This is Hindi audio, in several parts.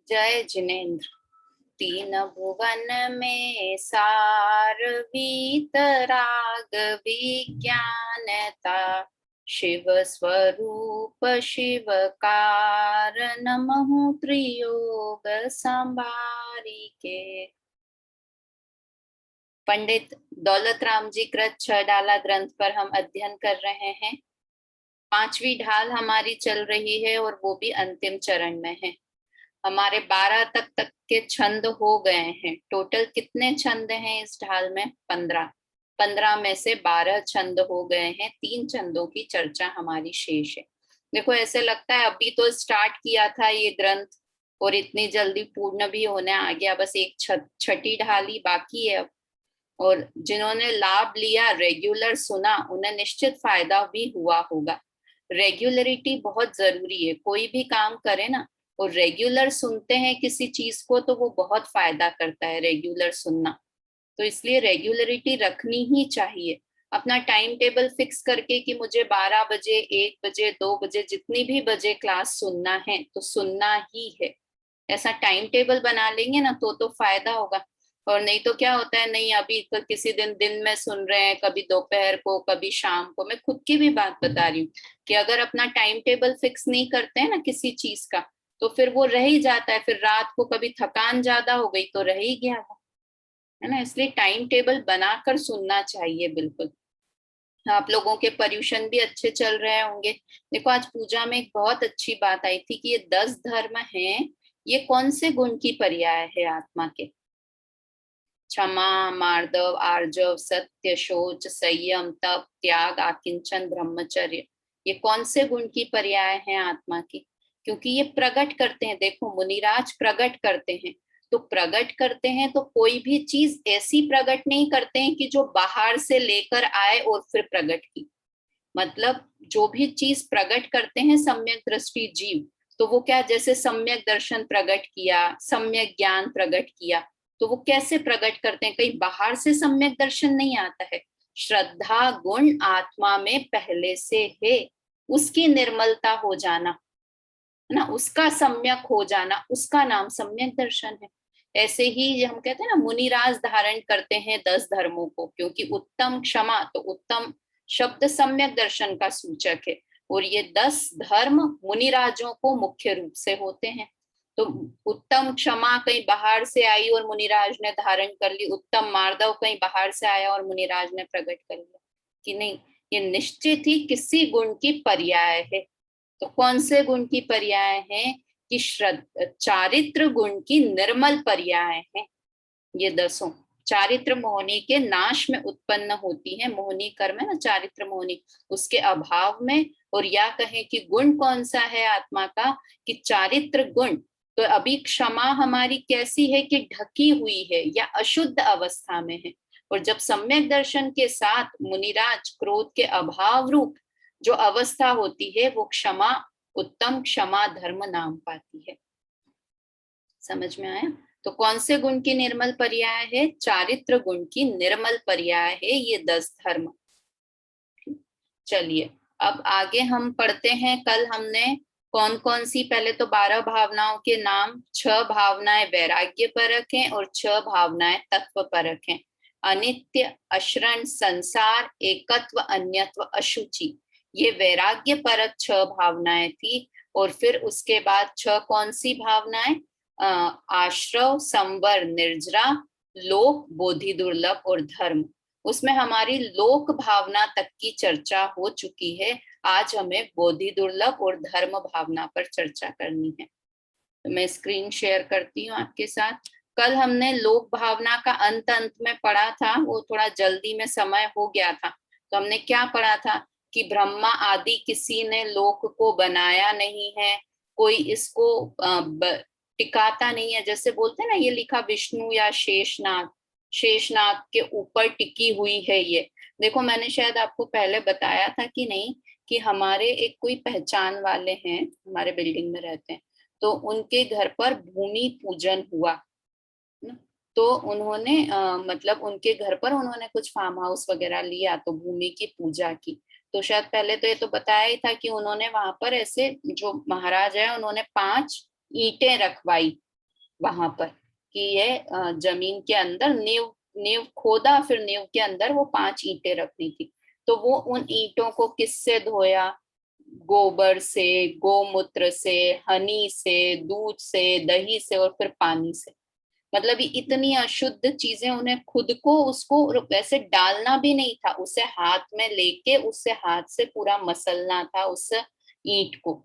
जय जिनेन्द्र। तीन भुवन में सार वीतराग विज्ञानता, शिव स्वरूप शिव कारण महु त्रियोग संभारी के। पंडित दौलत राम जी कृत 6 डाला ग्रंथ पर हम अध्ययन कर रहे हैं। 5वीं ढाल हमारी चल रही है और वो भी अंतिम चरण में है। हमारे 12 तक के छंद हो गए हैं। टोटल कितने छंद हैं इस ढाल में? 15 में से 12 छंद हो गए हैं। 3 छंदों की चर्चा हमारी शेष है। देखो, ऐसे लगता है अभी तो स्टार्ट किया था ये ग्रंथ और इतनी जल्दी पूर्ण भी होने आ गया। बस एक छठी ढाल ही बाकी है अब। और जिन्होंने लाभ लिया, रेगुलर सुना, उन्हें निश्चित फायदा भी हुआ होगा। रेगुलरिटी बहुत जरूरी है। कोई भी काम करे ना, और रेगुलर सुनते हैं किसी चीज को तो वो बहुत फायदा करता है, रेगुलर सुनना। तो इसलिए रेगुलरिटी रखनी ही चाहिए। अपना टाइम टेबल फिक्स करके कि मुझे 12 बजे, 1 बजे, 2 बजे, जितनी भी बजे क्लास सुनना है तो सुनना ही है। ऐसा टाइम टेबल बना लेंगे ना तो फायदा होगा। और नहीं तो क्या होता है, नहीं अभी तो किसी दिन में सुन रहे हैं, कभी दोपहर को, कभी शाम को। मैं खुद की भी बात बता रही हूँ कि अगर अपना टाइम टेबल फिक्स नहीं करते हैं ना किसी चीज का, तो फिर वो रह ही जाता है। फिर रात को कभी थकान ज्यादा हो गई तो रह ही गया वो, है ना। इसलिए टाइम टेबल बनाकर सुनना चाहिए बिल्कुल। आप लोगों के पर्यूषण भी अच्छे चल रहे होंगे। देखो, आज पूजा में एक बहुत अच्छी बात आई थी कि ये 10 धर्म हैं। ये कौन से गुण की पर्याय है आत्मा के? क्षमा, मार्दव, आर्जव, सत्य, शौच, संयम, तप, त्याग, आकिंचन, ब्रह्मचर्य। ये कौन से गुण की पर्याय हैं आत्मा की? क्योंकि ये प्रकट करते हैं। देखो, मुनिराज प्रकट करते हैं। तो प्रकट करते हैं तो कोई भी चीज ऐसी प्रकट नहीं करते हैं कि जो बाहर से लेकर आए और फिर प्रकट की। मतलब जो भी चीज प्रकट करते हैं सम्यक दृष्टि जीव, तो वो क्या, जैसे सम्यक दर्शन प्रकट किया, सम्यक ज्ञान प्रकट किया, तो वो कैसे प्रकट करते हैं? कहीं बाहर से सम्यक दर्शन नहीं आता है। श्रद्धा गुण आत्मा में पहले से है, उसकी निर्मलता हो जाना, है ना, उसका सम्यक हो जाना, उसका नाम सम्यक दर्शन है। ऐसे ही हम कहते हैं ना, मुनिराज धारण करते हैं 10 धर्मों को, क्योंकि उत्तम क्षमा, तो उत्तम शब्द सम्यक दर्शन का सूचक है। और ये 10 धर्म मुनिराजों को मुख्य रूप से होते हैं। तो उत्तम क्षमा कहीं बाहर से आई और मुनिराज ने धारण कर ली, उत्तम मार्दव कहीं बाहर से आया और मुनिराज ने प्रकट कर लिया, कि नहीं, ये निश्चित ही किसी गुण की पर्याय है। तो कौन से गुण की पर्याय है? कि चारित्र गुण की निर्मल पर्याय है ये 10। चारित्र मोहनी के नाश में उत्पन्न होती है। मोहनी कर्म है ना, चारित्र मोहनी, उसके अभाव में। और या कहें कि गुण कौन सा है आत्मा का? कि चारित्र गुण। तो अभी क्षमा हमारी कैसी है? कि ढकी हुई है या अशुद्ध अवस्था में है। और जब सम्यक दर्शन के साथ मुनिराज क्रोध के अभाव रूप जो अवस्था होती है, वो क्षमा, उत्तम क्षमा धर्म नाम पाती है। समझ में आया? तो कौन से गुण की निर्मल पर्याय है? चारित्र गुण की निर्मल पर्याय है ये 10 धर्म। चलिए, अब आगे हम पढ़ते हैं। कल हमने कौन कौन सी, पहले तो 12 भावनाओं के नाम, 6 भावनाएं वैराग्य परक हैं और 6 भावनाएं तत्व परक हैं। अनित्य, अशरण, संसार, एकत्व, अन्यत्व, अशुचि, ये वैराग्य परक 6 भावनाएं थी। और फिर उसके बाद 6 कौन सी भावनाएं? आश्रव, संवर, निर्जरा, लोक, बोधि दुर्लभ और धर्म। उसमें हमारी लोक भावना तक की चर्चा हो चुकी है। आज हमें बोधि दुर्लभ और धर्म भावना पर चर्चा करनी है। तो मैं स्क्रीन शेयर करती हूँ आपके साथ। कल हमने लोक भावना का अंत में पढ़ा था, वो थोड़ा जल्दी में समय हो गया था। तो हमने क्या पढ़ा था? कि ब्रह्मा आदि किसी ने लोक को बनाया नहीं है, कोई इसको टिकाता नहीं है। जैसे बोलते हैं ना, ये लिखा विष्णु या शेषनाग, शेषनाग के ऊपर टिकी हुई है ये। देखो, मैंने शायद आपको पहले बताया था कि नहीं, कि हमारे एक कोई पहचान वाले हैं, हमारे बिल्डिंग में रहते हैं, तो उनके घर पर भूमि पूजन हुआ ना। तो उन्होंने मतलब उनके घर पर उन्होंने कुछ फार्म हाउस वगैरह लिया, तो भूमि की पूजा की। तो शायद पहले तो ये तो बताया ही था कि उन्होंने वहां पर ऐसे, जो महाराज है, उन्होंने 5 ईंटें रखवाई, वहां पर कि ये जमीन के अंदर नींव नींव खोदा, फिर नींव के अंदर वो 5 ईंटें रखनी थी। तो वो उन ईंटों को किससे धोया? गोबर से, गोमूत्र से, हनी से, दूध से, दही से और फिर पानी से। मतलब ये इतनी अशुद्ध चीजें, उन्हें खुद को उसको वैसे डालना भी नहीं था, उसे हाथ में लेके उससे हाथ से पूरा मसलना था उस ईंट को।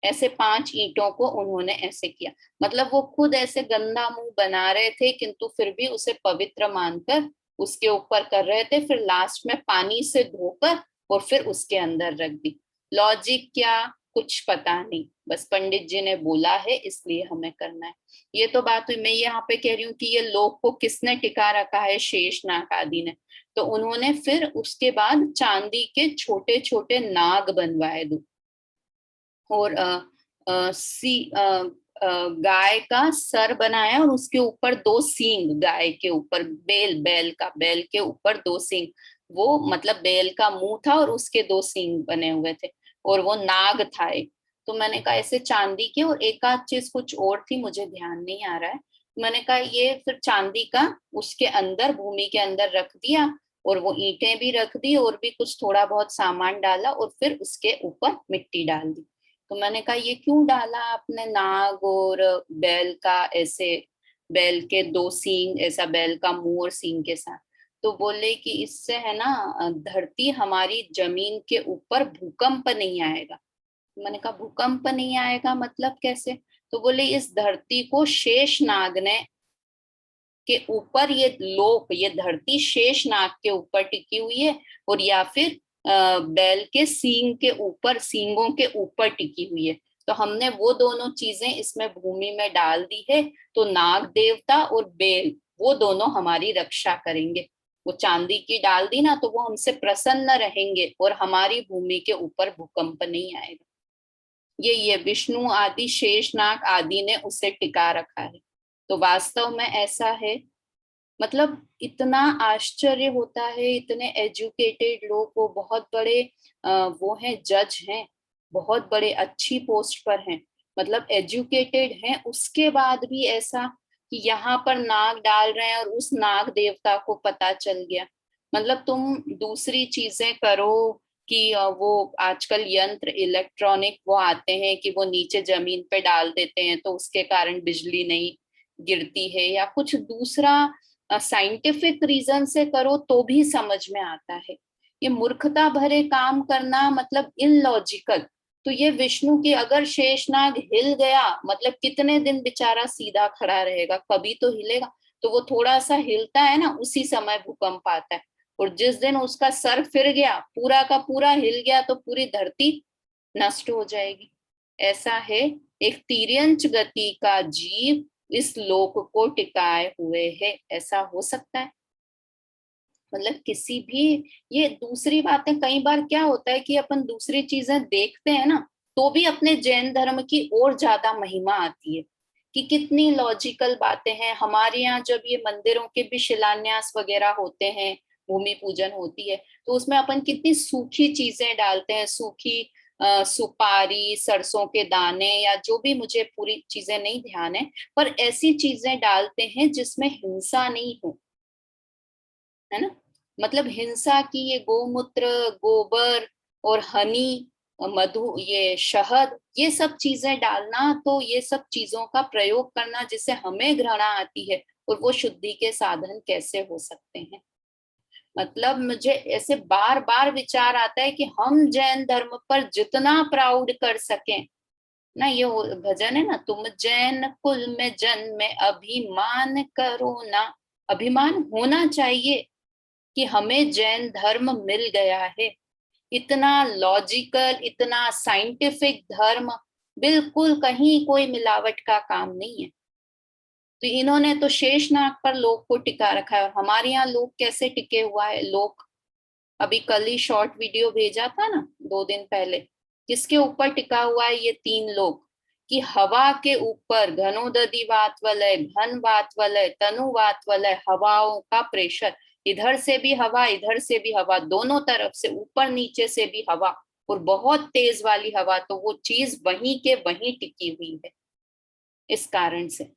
ऐसे 5 ईंटों को उन्होंने ऐसे किया। मतलब वो खुद ऐसे गंदा मुंह बना रहे थे, किंतु फिर भी उसे पवित्र मानकर उसके ऊपर कर रहे थे। फिर लास्ट में पानी से धोकर और फिर उसके अंदर रख दी। लॉजिक क्या, कुछ पता नहीं, बस पंडित जी ने बोला है इसलिए हमें करना है। ये तो बात हुई। मैं यहाँ पे कह रही हूँ कि ये लोक को किसने टिका रखा है? शेषनाग आदि ने। तो उन्होंने फिर उसके बाद चांदी के छोटे छोटे नाग बनवाए दो, और गाय का सर बनाया और उसके ऊपर 2 सींग, गाय के ऊपर बैल के ऊपर 2 सींग। वो मतलब बैल का मुंह था और उसके 2 सींग बने हुए थे, और वो नाग था एक। तो मैंने कहा ऐसे चांदी के, और एक आध चीज कुछ और थी मुझे ध्यान नहीं आ रहा है। मैंने कहा ये फिर चांदी का उसके अंदर, भूमि के अंदर रख दिया, और वो ईंटें भी रख दी, और भी कुछ थोड़ा बहुत सामान डाला, और फिर उसके ऊपर मिट्टी डाल दी। तो मैंने कहा ये क्यों डाला आपने नाग और बैल का ऐसे, बैल के 2 सींग, ऐसा बैल का मुंह और सींग के साथ? तो बोले कि इससे है ना, धरती हमारी जमीन के ऊपर भूकंप नहीं आएगा। मैंने कहा भूकंप नहीं आएगा मतलब कैसे? तो बोले इस धरती को शेष नाग ने के ऊपर, ये लोक, ये धरती शेष नाग के ऊपर टिकी हुई है, और या फिर बैल के सींग के ऊपर, सींगों के ऊपर टिकी हुई है। तो हमने वो दोनों चीजें इसमें भूमि में डाल दी है, तो नाग देवता और बैल वो दोनों हमारी रक्षा करेंगे। वो चांदी की डाल दी ना, तो वो हमसे प्रसन्न रहेंगे और हमारी भूमि के ऊपर भूकंप नहीं आएगा। ये विष्णु आदि, शेषनाग आदि ने उसे टिका रखा है। तो वास्तव में ऐसा है। मतलब इतना आश्चर्य होता है, इतने एजुकेटेड लोग, वो बहुत बड़े वो हैं, जज हैं, बहुत बड़े अच्छी पोस्ट पर हैं, मतलब एजुकेटेड हैं, उसके बाद भी ऐसा कि यहाँ पर नाग डाल रहे हैं और उस नाग देवता को पता चल गया। मतलब तुम दूसरी चीजें करो कि वो आजकल यंत्र इलेक्ट्रॉनिक वो आते हैं कि वो नीचे जमीन पे डाल देते हैं, तो उसके कारण बिजली नहीं गिरती है, या कुछ दूसरा साइंटिफिक रीजन से करो तो भी समझ में आता है। ये मूर्खता भरे काम करना मतलब इलॉजिकल। तो ये विष्णु की, अगर शेषनाग हिल गया मतलब कितने दिन बेचारा सीधा खड़ा रहेगा? कभी तो हिलेगा। तो वो थोड़ा सा हिलता है ना, उसी समय भूकंप आता है। और जिस दिन उसका सर फिर गया, पूरा का पूरा हिल गया, तो पूरी धरती नष्ट हो जाएगी। ऐसा है, एक तिर्यंच गति का जीव इस लोक को टिकाए हुए है। ऐसा हो सकता है? मतलब किसी भी, ये दूसरी बातें, कई बार क्या होता है कि अपन दूसरी चीजें देखते हैं ना, तो भी अपने जैन धर्म की और ज्यादा महिमा आती है कि कितनी लॉजिकल बातें हैं। हमारे यहाँ जब ये मंदिरों के भी शिलान्यास वगैरह होते हैं, भूमि पूजन होती है, तो उसमें अपन कितनी सूखी चीजें डालते हैं, सूखी सुपारी, सरसों के दाने, या जो भी, मुझे पूरी चीजें नहीं ध्यान है, पर ऐसी चीजें डालते हैं जिसमें हिंसा नहीं हो, है ना। मतलब हिंसा की, ये गोमूत्र, गोबर और हनी, मधु, ये शहद, ये सब चीजें डालना, तो ये सब चीजों का प्रयोग करना जिससे हमें घृणा आती है, और वो शुद्धि के साधन कैसे हो सकते हैं? मतलब मुझे ऐसे बार बार विचार आता है कि हम जैन धर्म पर जितना प्राउड कर सकें ना, ये भजन है ना, तुम जैन कुल में जन्मे अभिमान करो ना। अभिमान होना चाहिए कि हमें जैन धर्म मिल गया है। इतना लॉजिकल, इतना साइंटिफिक धर्म, बिल्कुल कहीं कोई मिलावट का काम नहीं है। तो इन्होंने तो शेषनाग पर लोक को टिका रखा है। और हमारे यहाँ लोक कैसे टिके हुआ है? लोक अभी कल ही शॉर्ट वीडियो भेजा था ना, 2 दिन पहले, किसके ऊपर टिका हुआ है? ये 3 लोग, कि हवा के ऊपर घनोदधि वातवलय, घन वातवलय, तनु वातवलय, हवाओं का प्रेशर, इधर से भी हवा, इधर से भी हवा, दोनों तरफ से, ऊपर नीचे से भी हवा, और बहुत तेज वाली हवा, तो वो चीज वहीं के वहीं टिकी हुई है इस कारण से।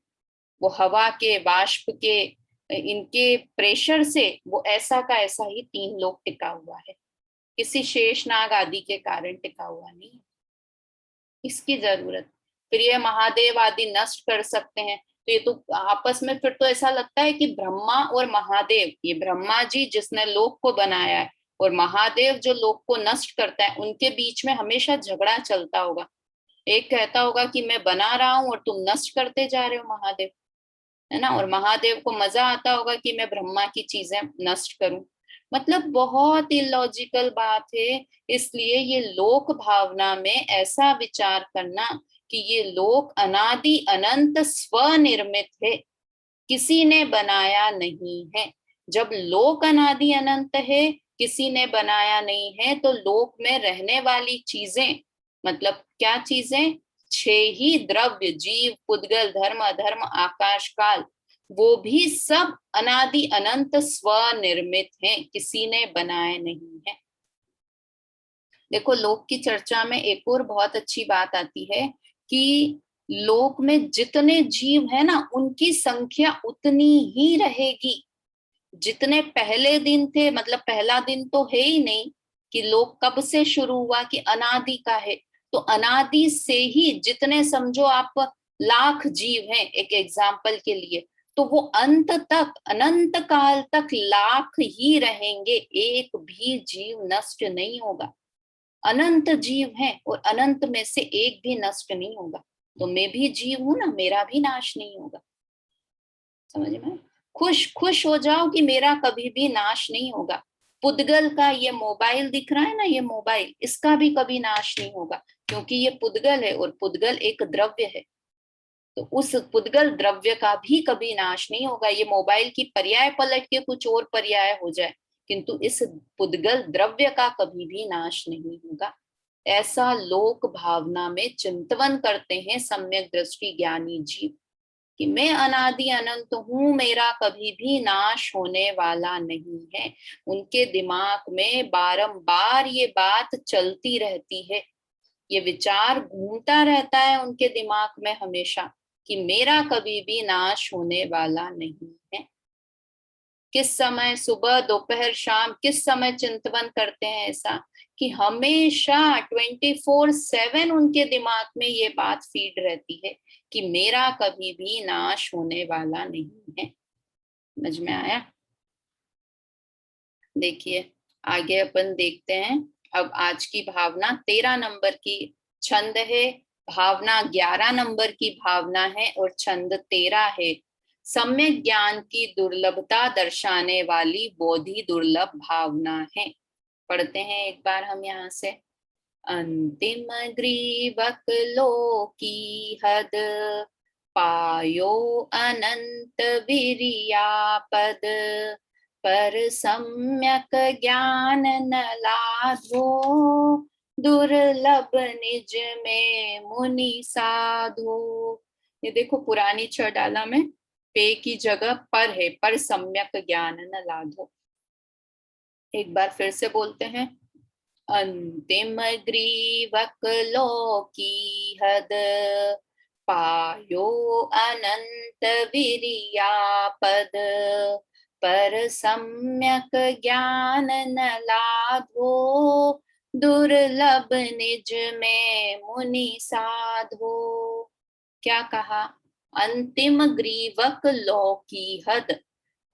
वो हवा के, बाष्प के, इनके प्रेशर से वो ऐसा का ऐसा ही 3 लोक टिका हुआ है, किसी शेषनाग आदि के कारण टिका हुआ नहीं। इसकी जरूरत, फिर ये महादेव आदि नष्ट कर सकते हैं, तो ये तो आपस में फिर तो ऐसा लगता है कि ब्रह्मा और महादेव, ये ब्रह्मा जी जिसने लोक को बनाया है और महादेव जो लोक को नष्ट करता है, उनके बीच में हमेशा झगड़ा चलता होगा। एक कहता होगा कि मैं बना रहा हूं और तुम नष्ट करते जा रहे हो महादेव, है ना, और महादेव को मजा आता होगा कि मैं ब्रह्मा की चीजें नष्ट करूं। मतलब बहुत इलॉजिकल बात है। इसलिए ये लोक भावना में ऐसा विचार करना कि ये लोक अनादि अनंत स्वनिर्मित है, किसी ने बनाया नहीं है। जब लोक अनादि अनंत है, किसी ने बनाया नहीं है, तो लोक में रहने वाली चीजें, मतलब क्या चीजें, 6 ही द्रव्य, जीव, पुद्गल, धर्म, अधर्म, आकाश, काल, वो भी सब अनादि अनंत स्वनिर्मित हैं, किसी ने बनाए नहीं है। देखो लोक की चर्चा में एक और बहुत अच्छी बात आती है कि लोक में जितने जीव है ना, उनकी संख्या उतनी ही रहेगी। जितने पहले दिन थे, मतलब पहला दिन तो है ही नहीं, कि लोक कब से शुरू हुआ, कि अनादि का है, तो अनादि से ही जितने, समझो आप, लाख जीव हैं एक एग्जाम्पल के लिए, तो वो अंत तक, अनंत काल तक लाख ही रहेंगे, एक भी जीव नष्ट नहीं होगा। अनंत जीव हैं और अनंत में से एक भी नष्ट नहीं होगा। तो मैं भी जीव हूं ना, मेरा भी नाश नहीं होगा। समझ में? खुश खुश हो जाओ कि मेरा कभी भी नाश नहीं होगा। पुद्गल का ये मोबाइल दिख रहा है ना, ये मोबाइल, इसका भी कभी नाश नहीं होगा, क्योंकि ये पुद्गल है और पुद्गल एक द्रव्य है। तो उस पुद्गल द्रव्य का भी कभी नाश नहीं होगा। ये मोबाइल की पर्याय पलट के कुछ और पर्याय हो जाए, किंतु इस पुद्गल द्रव्य का कभी भी नाश नहीं होगा। ऐसा लोक भावना में चिंतवन करते हैं सम्यक दृष्टि ज्ञानी जीव, कि मैं अनादि अनंत हूं, मेरा कभी भी नाश होने वाला नहीं है। उनके दिमाग में बारंबार ये बात चलती रहती है, ये विचार घूमता रहता है उनके दिमाग में हमेशा, कि मेरा कभी भी नाश होने वाला नहीं है। किस समय, सुबह, दोपहर, शाम, किस समय चिंतवन करते हैं ऐसा, कि हमेशा 24/7 उनके दिमाग में ये बात फीड रहती है कि मेरा कभी भी नाश होने वाला नहीं है। समझ में आया? देखिए आगे अपन देखते हैं। अब आज की भावना 13 नंबर की छंद है, भावना 11 नंबर की भावना है और छंद 13 है। सम्यक ज्ञान की दुर्लभता दर्शाने वाली बोधि दुर्लभ भावना है। पढ़ते हैं एक बार हम यहाँ से। अंतिम ग्रीवक लोकी हद, पायो अनंत विरियापद, पर सम्यक ज्ञान न लाधो, दुर्लभ निज में मुनि साधो। ये देखो पुरानी छ डाला में पे की जगह पर है, पर सम्यक ज्ञान न लाधो। एक बार फिर से बोलते हैं। अंतिम ग्रीवक लोकी हद, पायो अनंत विरियापद, पर सम्यक ज्ञान न लाधो, दुर्लभ निज में मुनि साधो। क्या कहा? अंतिम ग्रीवक लोकी हद,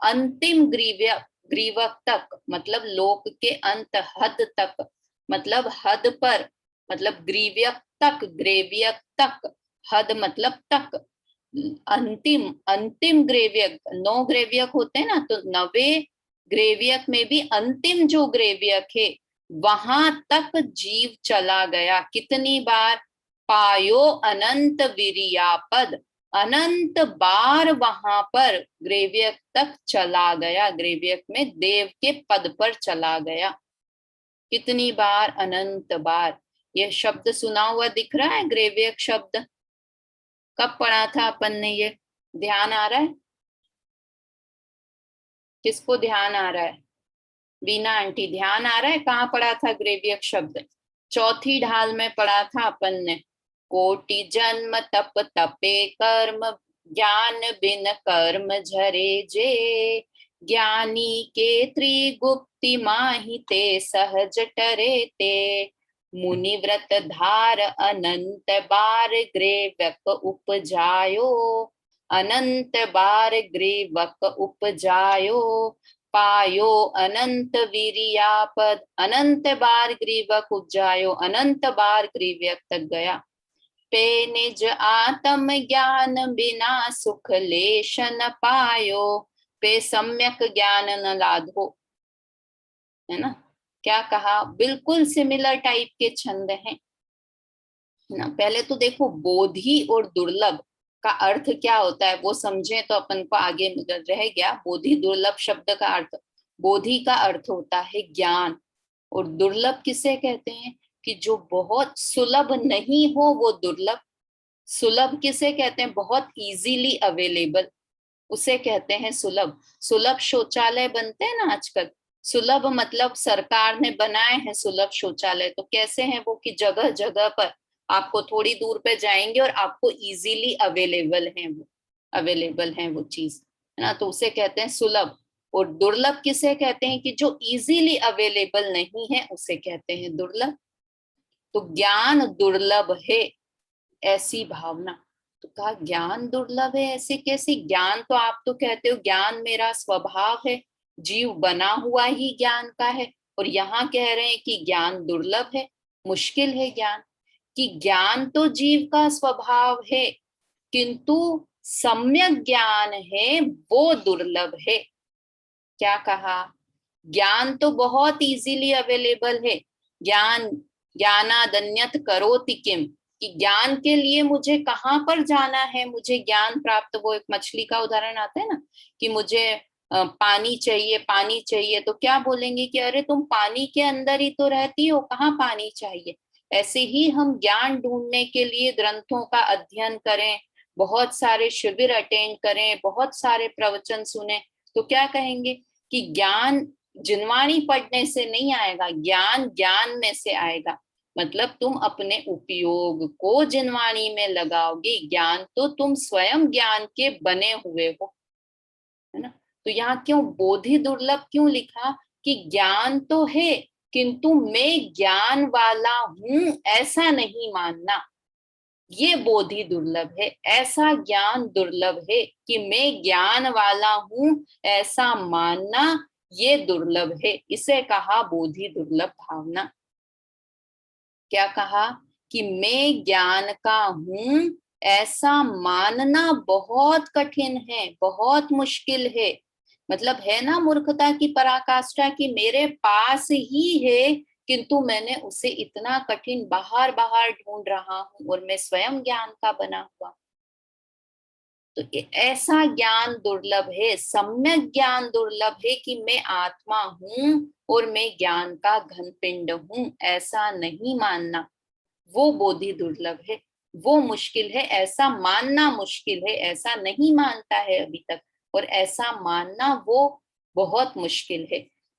अंतिम ग्रीवक, ग्रीवक तक मतलब लोक के अंत, हद तक मतलब हद पर, मतलब ग्रीव्यक तक, ग्रेव्यक तक, हद मतलब तक। अंतिम, अंतिम ग्रेव्यक, 9 ग्रेव्यक होते हैं ना, तो 9वें ग्रेव्यक में भी अंतिम जो ग्रेव्यक है वहां तक जीव चला गया। कितनी बार? पायो अनंत विरियापद, अनंत बार वहां पर ग्रेव्यक तक चला गया, ग्रेव्यक में देव के पद पर चला गया। कितनी बार? अनंत बार। यह शब्द सुना हुआ दिख रहा है, ग्रेव्यक शब्द। कब पढ़ा था अपन ने ये? ध्यान आ रहा है? किसको ध्यान आ रहा है? बीना आंटी, ध्यान आ रहा है? कहाँ पढ़ा था ग्रेव्यक शब्द? चौथी ढाल में पढ़ा था अपन ने। कोटि जन्म तप तपे कर्म ज्ञान बिन कर्म झरे जे, ज्ञानी के त्रिगुप्ति माहि ते सहज टरे ते। मुनिव्रत धार अनंत बार ग्रेवक उपजायो, अनंत बार ग्रीवक उपजायो। पायो अनंत वीरियापद, अनंत बार ग्रीवक उपजायो, अनंत बार ग्रीवक तक गया। पे निज आत्म ज्ञान बिना सुख लेश न पायो, पे सम्यक ज्ञान न लाधो। है ना, क्या कहा, बिल्कुल सिमिलर टाइप के छंद हैं ना। पहले तो देखो बोधि और दुर्लभ का अर्थ क्या होता है वो समझे तो अपन को आगे रह गया। बोधि दुर्लभ शब्द का अर्थ, बोधि का अर्थ होता है ज्ञान, और दुर्लभ किसे कहते हैं कि जो बहुत सुलभ नहीं हो वो दुर्लभ। सुलभ किसे कहते हैं, बहुत इजीली अवेलेबल, उसे कहते हैं सुलभ। सुलभ शौचालय बनते हैं ना आजकल, सुलभ मतलब सरकार ने बनाए हैं सुलभ शौचालय। तो कैसे हैं वो कि जगह जगह पर आपको थोड़ी दूर पे जाएंगे और आपको इजीली अवेलेबल है वो चीज, है ना, तो उसे कहते हैं सुलभ। और दुर्लभ किसे कहते हैं कि जो इजीली अवेलेबल नहीं है उसे कहते हैं दुर्लभ। तो ज्ञान दुर्लभ है ऐसी भावना। तो कहा ज्ञान दुर्लभ है ऐसे कैसे, ज्ञान तो आप तो कहते हो ज्ञान मेरा स्वभाव है, जीव बना हुआ ही ज्ञान का है, और यहाँ कह रहे हैं कि ज्ञान दुर्लभ है, मुश्किल है ज्ञान। कि ज्ञान तो जीव का स्वभाव है, किंतु सम्यक ज्ञान है वो दुर्लभ है। क्या कहा, ज्ञान तो बहुत इजीली अवेलेबल है, ज्ञान ज्ञानादन्यत करोति किम, कि ज्ञान के लिए मुझे कहाँ पर जाना है, मुझे ज्ञान प्राप्त, वो एक मछली का उदाहरण आता है ना कि मुझे पानी चाहिए, पानी चाहिए, तो क्या बोलेंगे कि अरे तुम पानी के अंदर ही तो रहती हो, कहाँ पानी चाहिए। ऐसे ही हम ज्ञान ढूंढने के लिए ग्रंथों का अध्ययन करें, बहुत सारे शिविर अटेंड करें, बहुत सारे प्रवचन सुने, तो क्या कहेंगे कि ज्ञान जिनवाणी पढ़ने से नहीं आएगा, ज्ञान ज्ञान में से आएगा। मतलब तुम अपने उपयोग को जिनवाणी में लगाओगे, ज्ञान तो तुम स्वयं ज्ञान के बने हुए हो, है ना। तो यहाँ क्यों बोधि दुर्लभ क्यों लिखा कि ज्ञान तो है किंतु मैं ज्ञान वाला हूं ऐसा नहीं मानना, ये बोधि दुर्लभ है। ऐसा ज्ञान दुर्लभ है कि मैं ज्ञान वाला हूं ऐसा मानना, ये दुर्लभ है, इसे कहा बोधि दुर्लभ भावना। क्या कहा कि मैं ज्ञान का हूं ऐसा मानना बहुत कठिन है, बहुत मुश्किल है। मतलब है ना मूर्खता की पराकाष्ठा कि मेरे पास ही है किंतु मैंने उसे इतना कठिन बाहर बाहर ढूंढ रहा हूं और मैं स्वयं ज्ञान का बना हुआ। तो ऐसा ज्ञान दुर्लभ है, सम्यक ज्ञान दुर्लभ है कि मैं आत्मा हूं और मैं ज्ञान का घन पिंड हूं ऐसा नहीं मानना, वो बोधि दुर्लभ है, वो मुश्किल है, ऐसा मानना मुश्किल है, ऐसा नहीं मानता है अभी तक, और ऐसा मानना वो बहुत मुश्किल है।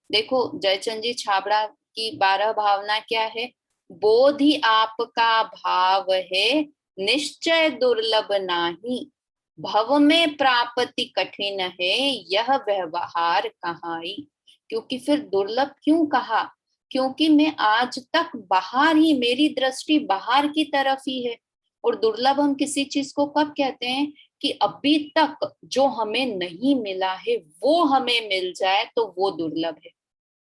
देखो जयचंद जी छाबड़ा की 12 भावना क्या है, बोधि आपका भाव है निश्चय दुर्लभ नाही, भव में प्राप्ति कठिन है यह व्यवहार कहाई। क्योंकि फिर दुर्लभ क्यों कहा, क्योंकि मैं आज तक बाहर ही, मेरी दृष्टि बाहर की तरफ ही है। और दुर्लभ हम किसी चीज को कब कहते हैं कि अभी तक जो हमें नहीं मिला है वो हमें मिल जाए तो वो दुर्लभ है।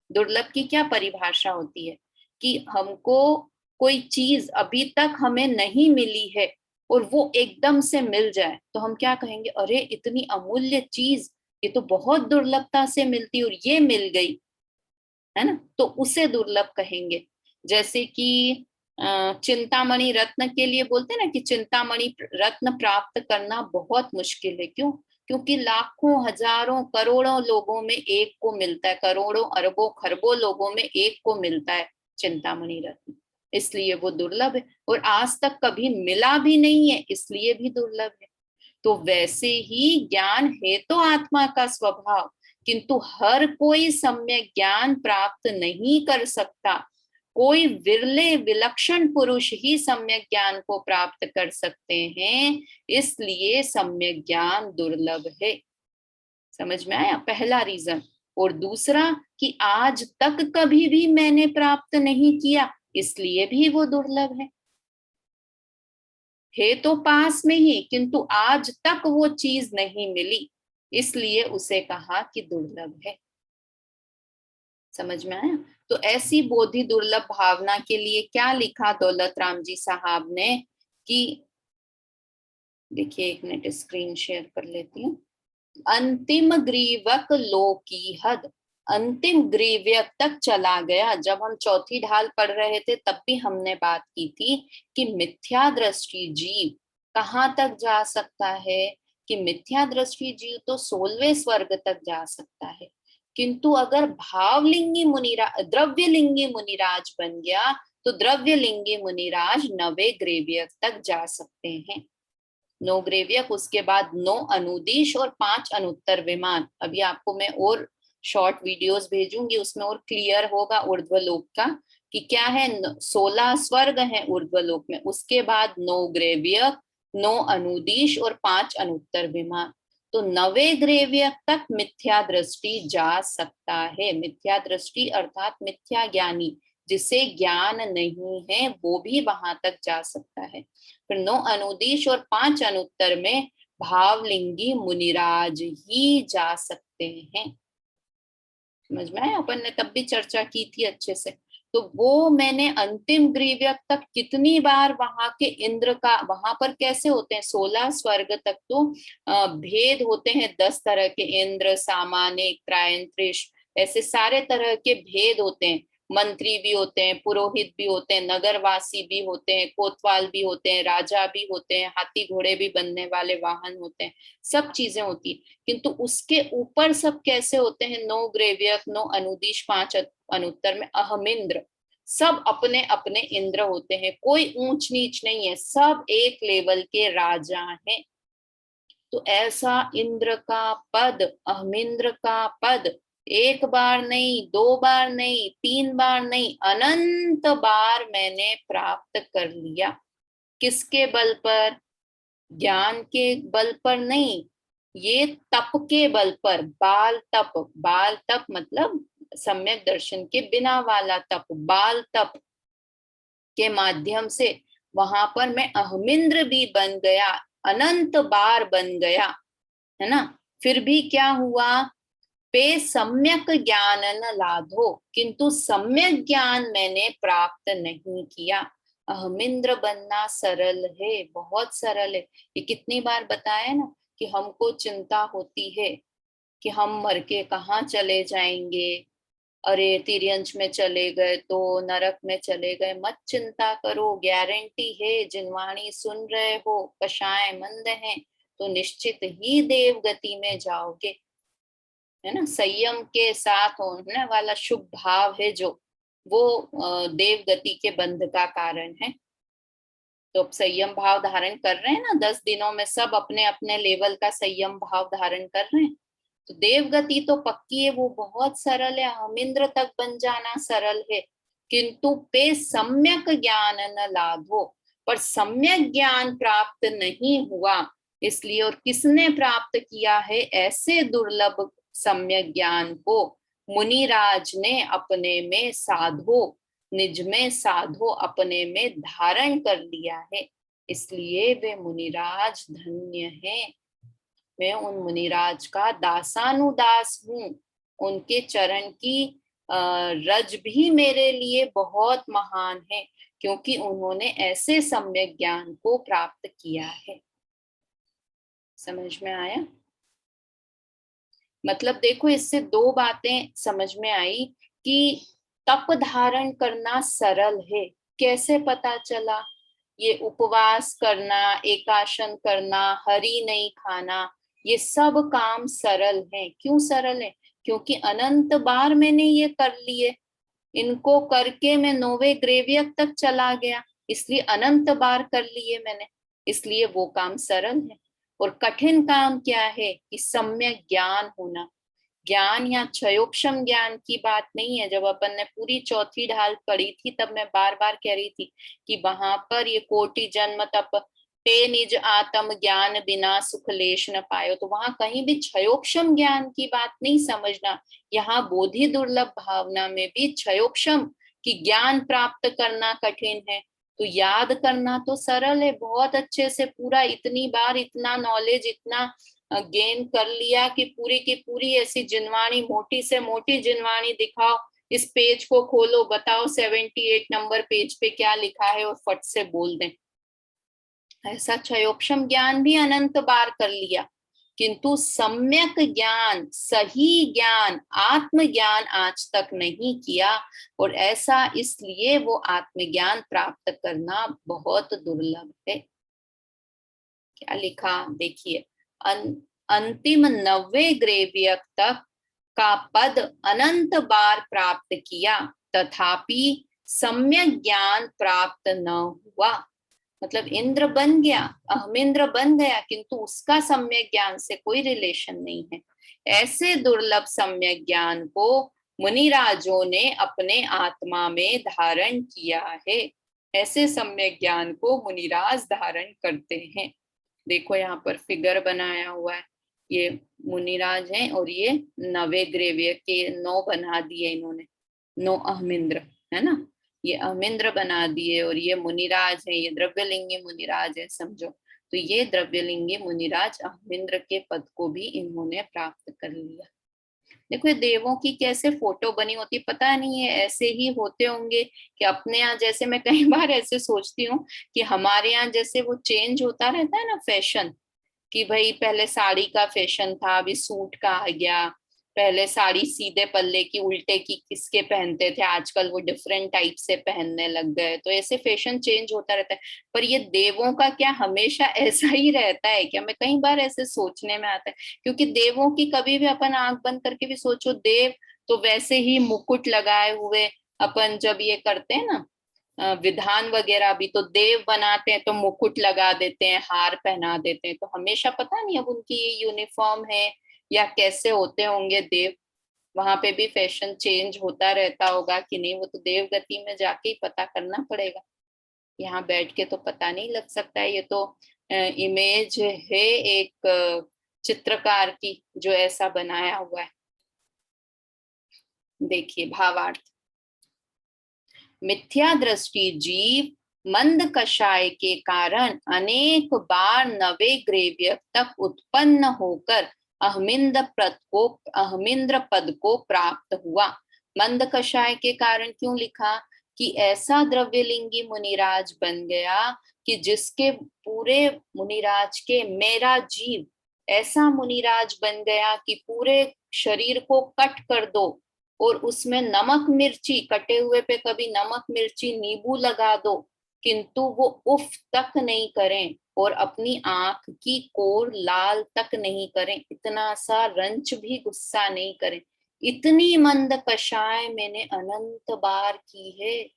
दुर्लभ की क्या परिभाषा होती है कि हमको कोई चीज अभी तक हमें नहीं मिली है और वो एकदम से मिल जाए तो हम क्या कहेंगे, अरे इतनी अमूल्य चीज, ये तो बहुत दुर्लभता से मिलती और ये मिल गई, है ना, तो उसे दुर्लभ कहेंगे। जैसे कि चिंतामणि रत्न के लिए बोलते हैं ना कि चिंतामणि रत्न प्राप्त करना बहुत मुश्किल है। क्यों, क्योंकि लाखों हजारों करोड़ों लोगों में एक को मिलता है, करोड़ों अरबों खरबों लोगों में एक को मिलता है चिंतामणि रत्न, इसलिए वो दुर्लभ है। और आज तक कभी मिला भी नहीं है इसलिए भी दुर्लभ है। तो वैसे ही ज्ञान है तो आत्मा का स्वभाव, किंतु हर कोई सम्यक ज्ञान प्राप्त नहीं कर सकता, कोई विरले विलक्षण पुरुष ही सम्यक ज्ञान को प्राप्त कर सकते हैं, इसलिए सम्यक ज्ञान दुर्लभ है। समझ में आया पहला रीजन। और दूसरा कि आज तक कभी भी मैंने प्राप्त नहीं किया, इसलिए भी वो दुर्लभ है तो पास में ही, किंतु आज तक वो चीज नहीं मिली, इसलिए उसे कहा कि दुर्लभ है। समझ में आया? तो ऐसी बोधि दुर्लभ भावना के लिए क्या लिखा दौलत राम जी साहब ने कि, देखिए एक मिनट स्क्रीन शेयर कर लेती हूँ। अंतिम ग्रीवक लोकी हद, अंतिम ग्रीव्यक तक चला गया। जब हम चौथी ढाल पढ़ रहे थे तब भी हमने बात की थी कि मिथ्या दृष्टि जीव कहाँ तक जा सकता है, कि मिथ्या दृष्टि जीव तो 16वें स्वर्ग तक जा सकता है, किंतु अगर भावलिंगी मुनिराज द्रव्यलिंगी मुनिराज बन गया तो द्रव्यलिंगी मुनिराज 9वें ग्रेव्यक तक जा सकते हैं। 9 ग्रेव्यक, उसके बाद 9 अनुदिश और 5 अनुत्तर विमान। अभी आपको मैं और शॉर्ट वीडियोस भेजूंगी, उसमें और क्लियर होगा ऊर्ध्वलोक का कि क्या है। 16 स्वर्ग है ऊर्ध्वलोक में, उसके बाद 9 ग्रेव्यक, 9 अनुदिश और 5 अनुत्तर विमान। तो 9वें ग्रेव्यक तक मिथ्या दृष्टि जा सकता है। मिथ्या दृष्टि अर्थात मिथ्या ज्ञानी, जिसे ज्ञान नहीं है, वो भी वहां तक जा सकता है। फिर 9 अनुदिश और 5 अनुत्तर में भावलिंगी मुनिराज ही जा सकते हैं। समझ में आया? अपन ने तब भी चर्चा की थी अच्छे से। तो वो मैंने अंतिम ग्रीव्यक तक कितनी बार वहां के इंद्र का, वहां पर कैसे होते हैं 16 स्वर्ग तक तो भेद होते हैं, 10 तरह के इंद्र, सामानिक, त्रायंत्रिश, ऐसे सारे तरह के भेद होते हैं। मंत्री भी होते हैं, पुरोहित भी होते हैं, नगरवासी भी होते हैं, कोतवाल भी होते हैं, राजा भी होते हैं, हाथी घोड़े भी बनने वाले वाहन होते हैं, सब चीजें होती है। किंतु उसके ऊपर सब कैसे होते हैं, 9 ग्रेव्यक, 9 अनुदिश, 5 अनुत्तर में अहमिंद्र, सब अपने अपने इंद्र होते हैं, कोई ऊंच नीच नहीं है, सब एक लेवल के राजा हैं। तो ऐसा इंद्र का पद, अहमिंद्र का पद एक बार नहीं, 2 बार नहीं, 3 बार नहीं, अनंत बार मैंने प्राप्त कर लिया। किसके बल पर? ज्ञान के बल पर नहीं, ये तप के बल पर। बाल तप, बाल तप मतलब सम्यक दर्शन के बिना वाला तप, बाल तप के माध्यम से वहां पर मैं अहमिंद्र भी बन गया, अनंत बार बन गया, है ना। फिर भी क्या हुआ? पे सम्यक ज्ञान न लाधो, किंतु सम्यक ज्ञान मैंने प्राप्त नहीं किया। अहमिंद्र बनना सरल है, बहुत सरल है। ये कितनी बार बताया ना कि हमको चिंता होती है कि हम मर के कहाँ चले जाएंगे, अरे तिर्यंश में चले गए तो, नरक में चले गए। मत चिंता करो, गारंटी है, जिनवाणी सुन रहे हो, कषाय मंद हैं तो निश्चित ही देव गति में जाओगे, है ना। संयम के साथ होने वाला शुभ भाव है जो, वो देव गति के बंध का कारण है। तो अब संयम भाव धारण कर रहे हैं ना, 10 दिनों में सब अपने अपने लेवल का संयम भाव धारण कर रहे हैं। तो देव गति तो पक्की है, वो बहुत सरल है, हम इंद्र तक बन जाना सरल है, किंतु पे सम्यक ज्ञान न लाभो, पर सम्यक ज्ञान प्राप्त नहीं हुआ। इसलिए, और किसने प्राप्त किया है ऐसे दुर्लभ सम्यक ज्ञान को? मुनिराज ने अपने में साधो, निज में साधो, अपने में धारण कर लिया है, इसलिए वे मुनिराज धन्य हैं। मैं उन मुनिराज का दासानुदास हूँ, उनके चरण की रज भी मेरे लिए बहुत महान है, क्योंकि उन्होंने ऐसे सम्यक ज्ञान को प्राप्त किया है। समझ में आया? मतलब देखो, इससे 2 बातें समझ में आई कि तप धारण करना सरल है। कैसे पता चला? ये उपवास करना, एकाशन करना, हरी नहीं खाना, ये सब काम सरल है। क्यों सरल है? क्योंकि अनंत बार मैंने ये कर लिए, इनको करके मैं 9वें ग्रेव्यक तक चला गया, इसलिए अनंत बार कर लिए मैंने, इसलिए वो काम सरल है। और कठिन काम क्या है? कि सम्यक ज्ञान होना। ज्ञान या क्षयोक्षम ज्ञान की बात नहीं है। जब अपन ने पूरी चौथी ढाल पढ़ी थी तब मैं बार बार कह रही थी कि वहां पर ये कोटि जन्म तप ते निज आत्म ज्ञान बिना सुख लेश न पायो, तो वहां कहीं भी क्षयोक्षम ज्ञान की बात नहीं समझना। यहाँ बोधि दुर्लभ भावना में भी क्षयोक्षम की ज्ञान प्राप्त करना कठिन है। तो याद करना तो सरल है, बहुत अच्छे से पूरा इतनी बार इतना नॉलेज इतना गेन कर लिया कि पूरी की पूरी ऐसी जिनवाणी, मोटी से मोटी जिनवाणी दिखाओ, इस पेज को खोलो, बताओ 78 नंबर पेज पे क्या लिखा है और फट से बोल दें। ऐसा क्षयोक्षम ज्ञान भी अनंत बार कर लिया, किंतु सम्यक ज्ञान, सही ज्ञान, आत्मज्ञान आज तक नहीं किया। और ऐसा इसलिए वो आत्मज्ञान प्राप्त करना बहुत दुर्लभ है। क्या लिखा देखिए, अंतिम 90 ग्रेवियक तक का पद अनंत बार प्राप्त किया, तथापि सम्यक ज्ञान प्राप्त न हुआ। मतलब इंद्र बन गया, अहमिंद्र बन गया, किंतु उसका सम्यक ज्ञान से कोई रिलेशन नहीं है। ऐसे दुर्लभ सम्यक ज्ञान को मुनिराजों ने अपने आत्मा में धारण किया है। ऐसे सम्यक ज्ञान को मुनिराज धारण करते हैं। देखो यहाँ पर फिगर बनाया हुआ है, ये मुनिराज हैं और ये 90 ग्रेवियर के 9 बना दिए इन्होंने, 9 अहमिंद्र है ना, ये अहमिंद्र बना दिए और ये मुनिराज है, ये द्रव्यलिंगी मुनिराज है समझो। तो ये द्रव्यलिंगी मुनिराज अहमिंद्र के पद को भी इन्होंने प्राप्त कर लिया। देखो ये देवों की कैसे फोटो बनी होती, पता नहीं है ऐसे ही होते होंगे कि अपने यहाँ, जैसे मैं कई बार ऐसे सोचती हूँ कि हमारे यहाँ जैसे वो चेंज होता रहता है ना फैशन, कि भाई पहले साड़ी का फैशन था, अभी सूट का आ गया, पहले साड़ी सीधे पल्ले की उल्टे की किसके पहनते थे, आजकल वो डिफरेंट टाइप से पहनने लग गए। तो ऐसे फैशन चेंज होता रहता है। पर ये देवों का क्या हमेशा ऐसा ही रहता है क्या? मैं कई बार ऐसे सोचने में आता है, क्योंकि देवों की कभी भी अपन आंख बंद करके भी सोचो, देव तो वैसे ही मुकुट लगाए हुए, अपन जब ये करते हैं ना विधान वगैरह भी, तो देव बनाते हैं तो मुकुट लगा देते हैं, हार पहना देते हैं। तो हमेशा पता नहीं अब उनकी ये यूनिफॉर्म है या कैसे होते होंगे देव, वहां पे भी फैशन चेंज होता रहता होगा कि नहीं, वो तो देव गति में जाके ही पता करना पड़ेगा। यहाँ बैठ के तो पता नहीं लग सकता है। ये तो इमेज है एक चित्रकार की जो ऐसा बनाया हुआ है। देखिए भावार्थ, मिथ्या दृष्टि जीव मंद कषाय के कारण अनेक बार 90 ग्रेव्य तक उत्पन्न होकर अहमिंद्र पद को प्राप्त हुआ। मंद कषाय के कारण क्यों लिखा? कि ऐसा द्रव्यलिंगी मुनिराज बन गया कि जिसके पूरे मुनिराज के मेरा जीव, ऐसा मुनिराज बन गया कि पूरे शरीर को कट कर दो और उसमें नमक मिर्ची, कटे हुए पे कभी नमक मिर्ची नींबू लगा दो, किंतु वो उफ तक नहीं करें और अपनी आंख की कोर लाल तक नहीं करें, इतना सा रंच भी गुस्सा नहीं करें। इतनी मंद कषाय मैंने अनंत बार की है।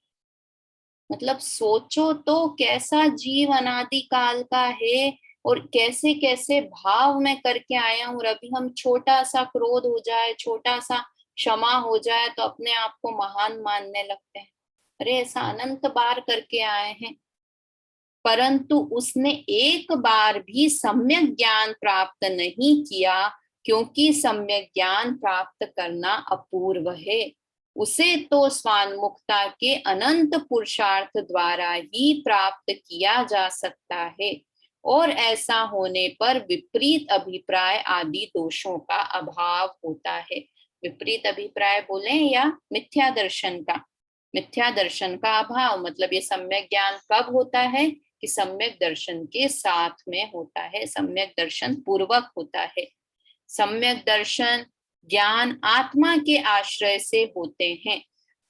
मतलब सोचो तो कैसा जीव अनादि काल का है और कैसे कैसे भाव में करके आया हूं। अभी हम छोटा सा क्रोध हो जाए, छोटा सा क्षमा हो जाए तो अपने आप को महान मानने लगते हैं। अरे ऐसा अनंत बार करके आए हैं, परंतु उसने एक बार भी सम्यक ज्ञान प्राप्त नहीं किया, क्योंकि सम्यक ज्ञान प्राप्त करना अपूर्व है। उसे तो स्वान्मुक्ता के अनंत पुरुषार्थ द्वारा ही प्राप्त किया जा सकता है, और ऐसा होने पर विपरीत अभिप्राय आदि दोषों का अभाव होता है। विपरीत अभिप्राय बोले या मिथ्या दर्शन का, मिथ्या दर्शन का अभाव, मतलब ये सम्यक ज्ञान कब होता है? कि सम्यक दर्शन के साथ में होता है, सम्यक दर्शन पूर्वक होता है। सम्यक दर्शन ज्ञान आत्मा के आश्रय से होते हैं,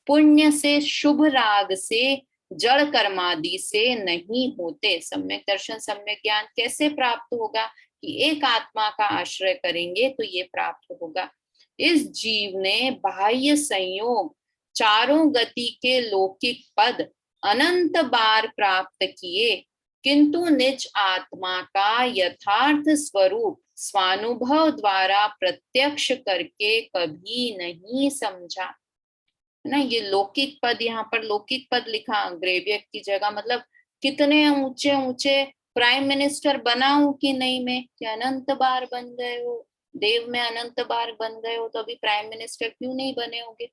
पुण्य से, शुभ राग से, जड़ कर्मादि से नहीं होते। सम्यक दर्शन सम्यक ज्ञान कैसे प्राप्त होगा? कि एक आत्मा का आश्रय करेंगे तो ये प्राप्त होगा। इस जीव ने बाह्य संयोग, चारों गति के लौकिक पद अनंत बार प्राप्त किए, किंतु निज आत्मा का यथार्थ स्वरूप स्वानुभव द्वारा प्रत्यक्ष करके कभी नहीं समझा। है ना, ये लौकिक पद, यहाँ पर लौकिक पद लिखा ग्रेवियत की जगह, मतलब कितने ऊंचे ऊंचे प्राइम मिनिस्टर बनाऊं कि नहीं मैं, कि अनंत बार बन गए हो, देव में अनंत बार बन गए हो, तो अभी प्राइम मिनिस्टर क्यों नहीं बने होगे?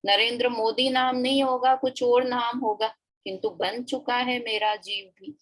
नरेंद्र मोदी नाम नहीं होगा, कुछ और नाम होगा, किंतु बन चुका है मेरा जीव भी।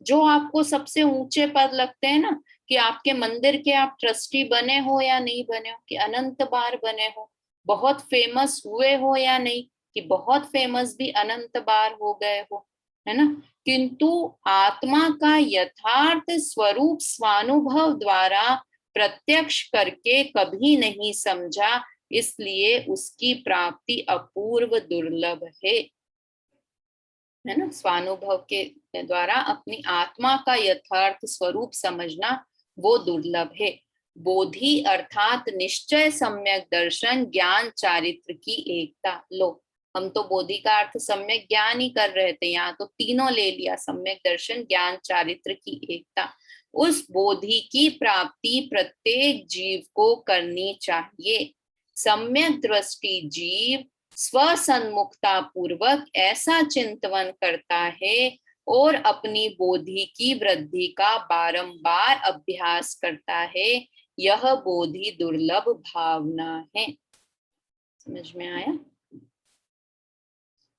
जो आपको सबसे ऊंचे पद लगते हैं ना, कि आपके मंदिर के आप ट्रस्टी बने हो या नहीं बने हो, कि अनंत बार बने हो, बहुत फेमस हुए हो या नहीं, कि बहुत फेमस भी अनंत बार हो गए हो, है ना, किंतु आत्मा का यथार्थ स्वरूप स्वानुभव द्वारा प्रत्यक्ष करके कभी नहीं समझा, इसलिए उसकी प्राप्ति अपूर्व दुर्लभ है ना। स्वानुभव के द्वारा अपनी आत्मा का यथार्थ स्वरूप समझना वो दुर्लभ है। बोधि अर्थात निश्चय, सम्यक दर्शन, ज्ञान, चारित्र की एकता। लो, हम तो बोधि का अर्थ सम्यक ज्ञान ही कर रहे थे, यहाँ तो तीनों ले लिया, सम्यक दर्शन, ज्ञान, चारित्र की एकता। उस बोधि की प्राप्ति प्रत्येक जीव को करनी चाहिए। सम्यक दृष्टि जीव स्वसन्मुखता पूर्वक ऐसा चिंतन करता है और अपनी बोधि की वृद्धि का बारंबार अभ्यास करता है, यह बोधि दुर्लभ भावना है। समझ में आया?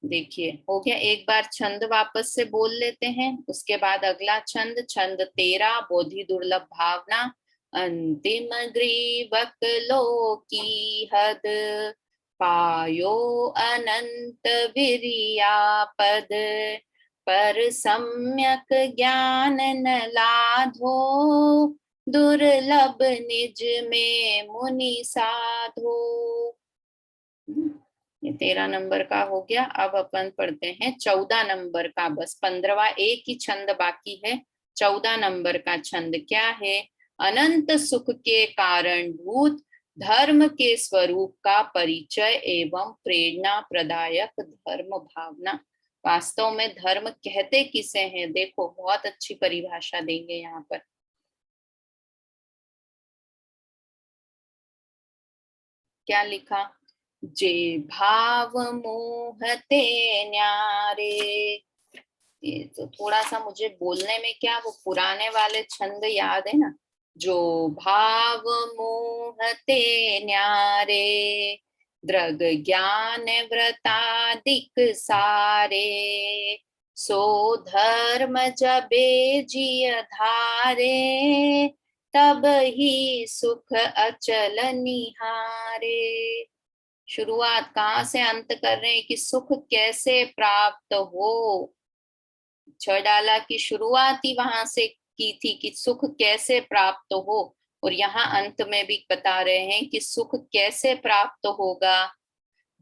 देखिए, हो गया। एक बार छंद वापस से बोल लेते हैं, उसके बाद अगला छंद, छंद 13, बोधि दुर्लभ भावना। अंतिम ग्रीवक लो की हद, पायो अनंत विरियापद, पर सम्यक ज्ञान न लाधो, दुर्लभ निज में मुनि साधो। ये 13 नंबर का हो गया। अब अपन पढ़ते हैं 14 नंबर का, बस 15वां एक ही छंद बाकी है। 14 नंबर का छंद क्या है? अनंत सुख के कारण भूत धर्म के स्वरूप का परिचय एवं प्रेरणा प्रदायक धर्म भावना। वास्तव में धर्म कहते किसे हैं? देखो, बहुत अच्छी परिभाषा देंगे यहाँ पर। क्या लिखा? जे भाव मोहते न्यारे। ये तो थोड़ा सा मुझे बोलने में क्या वो पुराने वाले छंद याद है ना, जो भाव मोहते न्यारे, दृग ज्ञान व्रतादिक सारे, सो धर्म जबे जिय धारे, तब ही सुख अचल निहारे। शुरुआत कहाँ से अंत कर रहे हैं कि सुख कैसे प्राप्त हो। 6 डाला की शुरुआत ही वहां से की थी कि सुख कैसे प्राप्त हो, और यहाँ अंत में भी बता रहे हैं कि सुख कैसे प्राप्त होगा।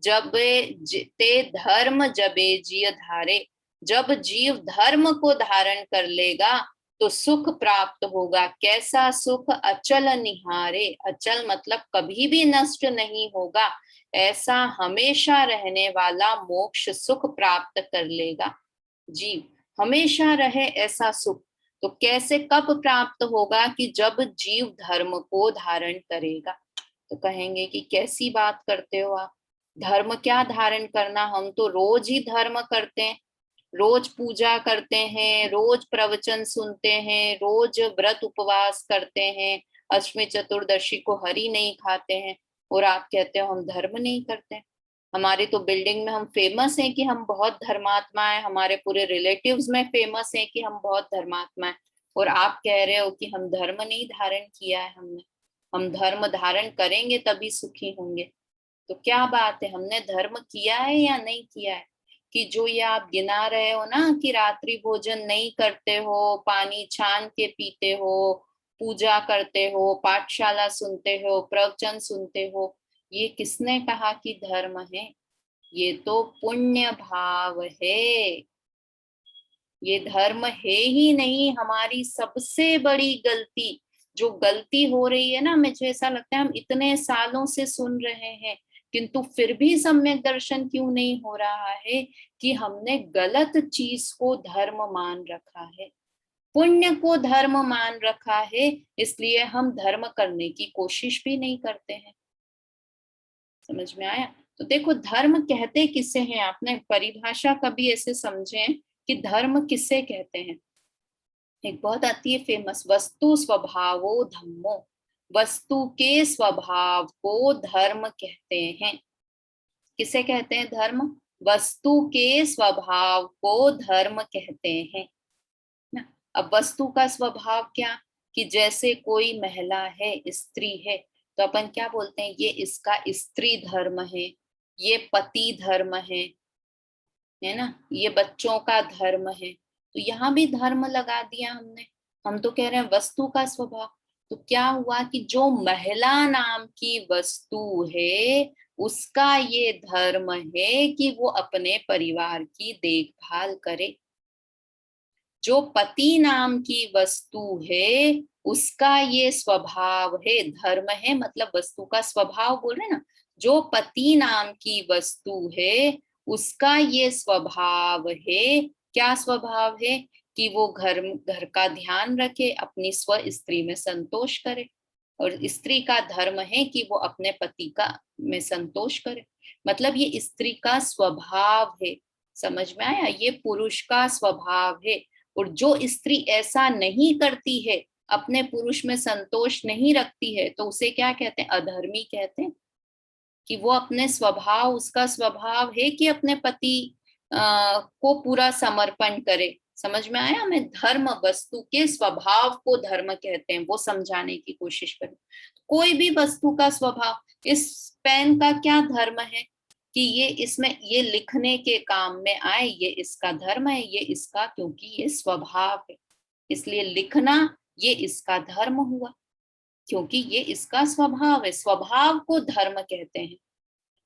जब ते धर्म जबे जिय धारे, जब जीव धर्म को धारण कर लेगा तो सुख प्राप्त होगा। कैसा सुख? अचल निहारे। अचल मतलब कभी भी नष्ट नहीं होगा, ऐसा हमेशा रहने वाला मोक्ष सुख प्राप्त कर लेगा जीव, हमेशा रहे ऐसा सुख। तो कैसे, कब प्राप्त होगा? कि जब जीव धर्म को धारण करेगा। तो कहेंगे कि कैसी बात करते हो आप, धर्म क्या धारण करना, हम तो रोज ही धर्म करते हैं, रोज पूजा करते हैं, रोज प्रवचन सुनते हैं, रोज व्रत उपवास करते हैं, अष्टमी चतुर्दशी को हरि नहीं खाते हैं, और आप कहते हो हम धर्म नहीं करते। हमारी तो बिल्डिंग में हम फेमस हैं कि हम बहुत धर्मात्मा है, हमारे पूरे रिलेटिव्स में फेमस हैं कि हम बहुत धर्मात्मा है, और आप कह रहे हो कि हम धर्म नहीं धारण किया है हमने। हम धर्म धारण करेंगे तभी सुखी होंगे। तो क्या बात है, हमने धर्म किया है या नहीं किया है? कि जो ये आप गिना रहे हो ना कि रात्रि भोजन नहीं करते हो, पानी छान के पीते हो, पूजा करते हो, पाठशाला सुनते हो, प्रवचन सुनते हो, ये किसने कहा कि धर्म है? ये तो पुण्य भाव है, ये धर्म है ही नहीं। हमारी सबसे बड़ी गलती, जो गलती हो रही है ना, मुझे ऐसा लगता है हम इतने सालों से सुन रहे हैं किंतु फिर भी सम्यक दर्शन क्यों नहीं हो रहा है, कि हमने गलत चीज को धर्म मान रखा है। पुण्य को धर्म मान रखा है, इसलिए हम धर्म करने की कोशिश भी नहीं करते हैं। समझ में आया? तो देखो धर्म कहते किसे हैं, आपने परिभाषा कभी ऐसे समझे कि धर्म किसे कहते हैं? एक बहुत आती है फेमस, वस्तु स्वभावो धम्मो, वस्तु के स्वभाव को धर्म कहते हैं। किसे कहते हैं धर्म? वस्तु के स्वभाव को धर्म कहते हैं ना। अब वस्तु का स्वभाव क्या, कि जैसे कोई महिला है, स्त्री है, तो अपन क्या बोलते हैं, ये इसका स्त्री धर्म है, ये पति धर्म है ना, ये बच्चों का धर्म है। तो यहाँ भी धर्म लगा दिया हमने। हम तो कह रहे हैं वस्तु का स्वभाव। तो क्या हुआ कि जो महिला नाम की वस्तु है, उसका ये धर्म है कि वो अपने परिवार की देखभाल करे। जो पति नाम की वस्तु है, उसका ये स्वभाव है, धर्म है, मतलब वस्तु का स्वभाव बोल रहे ना। जो पति नाम की वस्तु है, उसका ये स्वभाव है, क्या स्वभाव है, कि वो घर का ध्यान रखे, अपनी स्व स्त्री में संतोष करे। और स्त्री का धर्म है कि वो अपने पति का में संतोष करे। मतलब ये स्त्री का स्वभाव है। समझ में आया? ये पुरुष का स्वभाव है। और जो स्त्री ऐसा नहीं करती है, अपने पुरुष में संतोष नहीं रखती है, तो उसे क्या कहते हैं? अधर्मी कहते हैं। कि वो अपने स्वभाव, उसका स्वभाव है कि अपने पति को पूरा समर्पण करे। समझ में आया? हमें धर्म, वस्तु के स्वभाव को धर्म कहते हैं, वो समझाने की कोशिश करें। कोई भी वस्तु का स्वभाव, इस पेन का क्या धर्म है, कि ये इसमें ये लिखने के काम में आए, ये इसका धर्म है, ये इसका, क्योंकि ये स्वभाव है, इसलिए लिखना ये इसका धर्म हुआ, क्योंकि ये इसका स्वभाव है। स्वभाव को धर्म कहते हैं।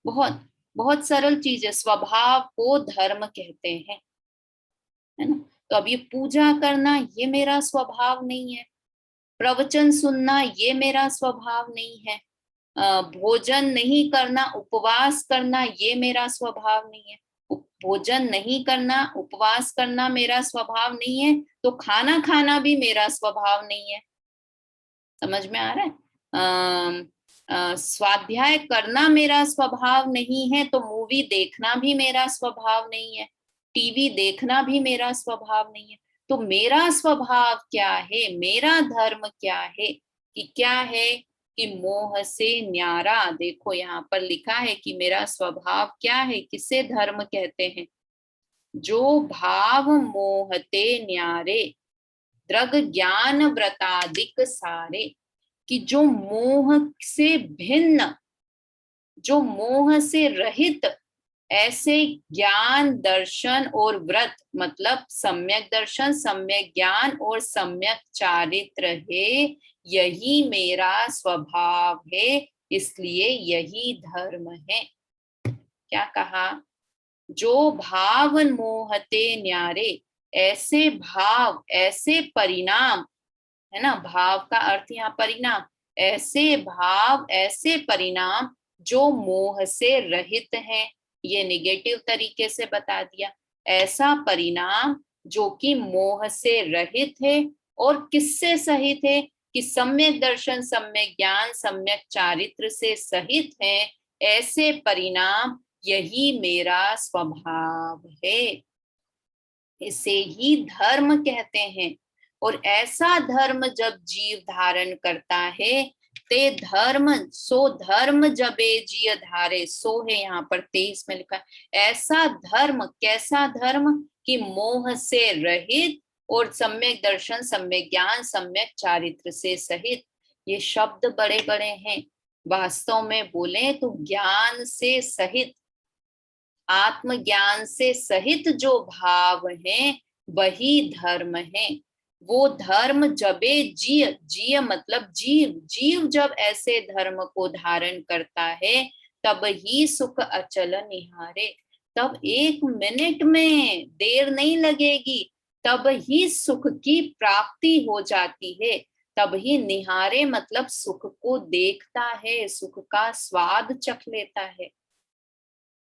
बहुत बहुत सरल चीज है, स्वभाव को धर्म कहते हैं, है ना। तो अब ये पूजा करना ये मेरा स्वभाव नहीं है, प्रवचन सुनना ये मेरा स्वभाव नहीं है, भोजन नहीं करना, उपवास करना ये मेरा स्वभाव नहीं है। भोजन नहीं करना, उपवास करना मेरा स्वभाव नहीं है, तो खाना खाना भी मेरा स्वभाव नहीं है। समझ में आ रहा है? स्वाध्याय करना मेरा स्वभाव नहीं है, तो मूवी देखना भी मेरा स्वभाव नहीं है, टीवी देखना भी मेरा स्वभाव नहीं है। तो मेरा स्वभाव क्या है, मेरा धर्म क्या है, कि क्या है, कि मोह से न्यारा। देखो यहाँ पर लिखा है कि मेरा स्वभाव क्या है, किसे धर्म कहते हैं? जो भाव मोहते न्यारे, द्रग ज्ञान व्रतादिक सारे। कि जो मोह से भिन्न, जो मोह से रहित, ऐसे ज्ञान, दर्शन और व्रत, मतलब सम्यक दर्शन, सम्यक ज्ञान और सम्यक चारित्र है, यही मेरा स्वभाव है, इसलिए यही धर्म है। क्या कहा? जो भाव मोहते न्यारे, ऐसे भाव, ऐसे परिणाम, है ना, भाव का अर्थ यहाँ परिणाम, ऐसे भाव, ऐसे परिणाम जो मोह से रहित हैं, ये निगेटिव तरीके से बता दिया। ऐसा परिणाम जो कि मोह से रहित है, और किससे सहित है, कि सम्यक दर्शन, सम्यक ज्ञान, सम्यक चारित्र से सहित है, ऐसे परिणाम यही मेरा स्वभाव है, इसे ही धर्म कहते हैं। और ऐसा धर्म जब जीव धारण करता है, ते धर्म, सो धर्म जबे जिय धारे, सो है यहाँ पर 23 में लिखा। ऐसा धर्म, कैसा धर्म, कि मोह से रहित और सम्यक दर्शन, सम्यक ज्ञान, सम्यक चारित्र से सहित। ये शब्द बड़े बड़े हैं, वास्तव में बोले तो ज्ञान से सहित, आत्मज्ञान से सहित जो भाव है, वही धर्म है। वो धर्म जबे जिय, जिय मतलब जीव, जीव जब ऐसे धर्म को धारण करता है, तब ही सुख अचल निहारे। तब 1 मिनट में देर नहीं लगेगी, तब ही सुख की प्राप्ति हो जाती है। तब ही निहारे मतलब सुख को देखता है, सुख का स्वाद चख लेता है।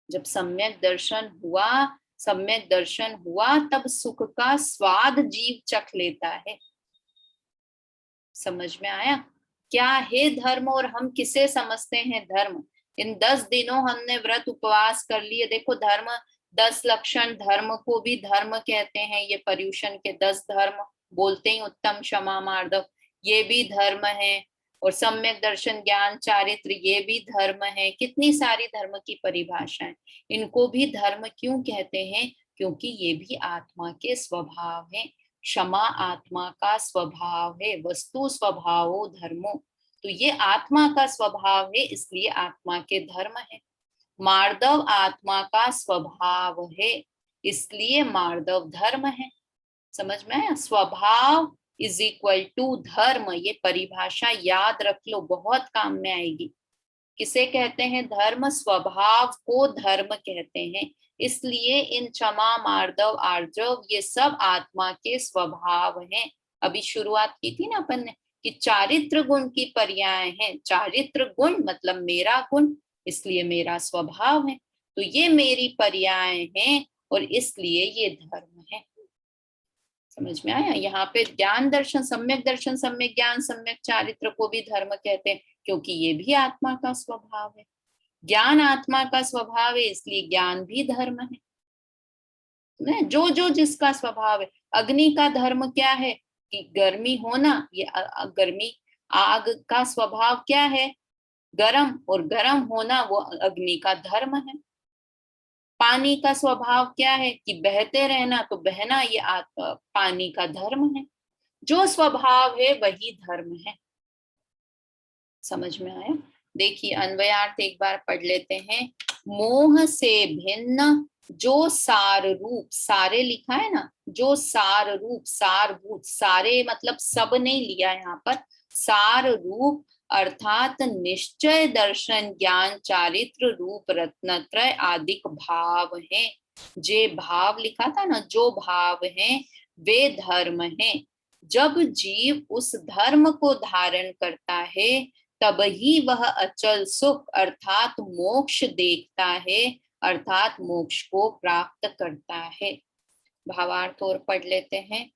जब सम्यक दर्शन हुआ, सम्यक दर्शन हुआ तब सुख का स्वाद जीव चख लेता है। समझ में आया क्या है धर्म और हम किसे समझते हैं धर्म? इन 10 दिनों हमने व्रत उपवास कर लिए। देखो धर्म 10 लक्षण, धर्म को भी धर्म कहते हैं। ये पर्युषण के 10 धर्म बोलते ही उत्तम क्षमा मार्दव, ये भी धर्म है। और सम्यक दर्शन ज्ञान चारित्र, ये भी धर्म है। कितनी सारी धर्म की परिभाषाएं। इनको भी धर्म क्यों कहते हैं? क्योंकि ये भी आत्मा के स्वभाव है। क्षमा आत्मा का स्वभाव है, वस्तु स्वभावो धर्मो, तो ये आत्मा का स्वभाव है, इसलिए आत्मा के धर्म है। मार्दव आत्मा का स्वभाव है, इसलिए मार्दव धर्म है। समझ में आया? स्वभाव इज इक्वल टू धर्म, ये परिभाषा याद रख लो, बहुत काम में आएगी। किसे कहते हैं धर्म? स्वभाव को धर्म कहते हैं। इसलिए इन क्षमा मार्दव आर्जव ये सब आत्मा के स्वभाव हैं। अभी शुरुआत की थी ना अपन ने कि चारित्र गुण की पर्याय हैं। चारित्र गुण मतलब मेरा गुण, इसलिए मेरा स्वभाव है। तो ये मेरी पर्याय हैं और इसलिए ये धर्म है। समझ में आया? यहाँ पे ज्ञान दर्शन, सम्यक दर्शन, सम्यक ज्ञान, सम्यक चारित्र को भी धर्म कहते हैं, क्योंकि ये भी आत्मा का स्वभाव है। ज्ञान आत्मा का स्वभाव है, इसलिए ज्ञान भी धर्म है। जो जो जिसका स्वभाव है। अग्नि का धर्म क्या है? कि गर्मी होना, ये गर्मी, आग का स्वभाव क्या है? गरम, और गरम होना वो अग्नि का धर्म है। पानी का स्वभाव क्या है? कि बहते रहना, तो बहना ये पानी का धर्म है। जो स्वभाव है वही धर्म है। समझ में आया? देखिए अन्वयार्थ एक बार पढ़ लेते हैं। मोह से भिन्न जो सार रूप, सारे लिखा है ना, जो सार रूप, सारभूत, सारे मतलब सब नहीं लिया यहाँ पर, सार रूप अर्थात निश्चय दर्शन ज्ञान चारित्र रूप रत्नत्रय आदिक भाव है। जे भाव लिखा था ना, जो भाव हैं वे धर्म हैं। जब जीव उस धर्म को धारण करता है तब ही वह अचल सुख अर्थात मोक्ष देखता है, अर्थात मोक्ष को प्राप्त करता है। भावार्थ और पढ़ लेते हैं।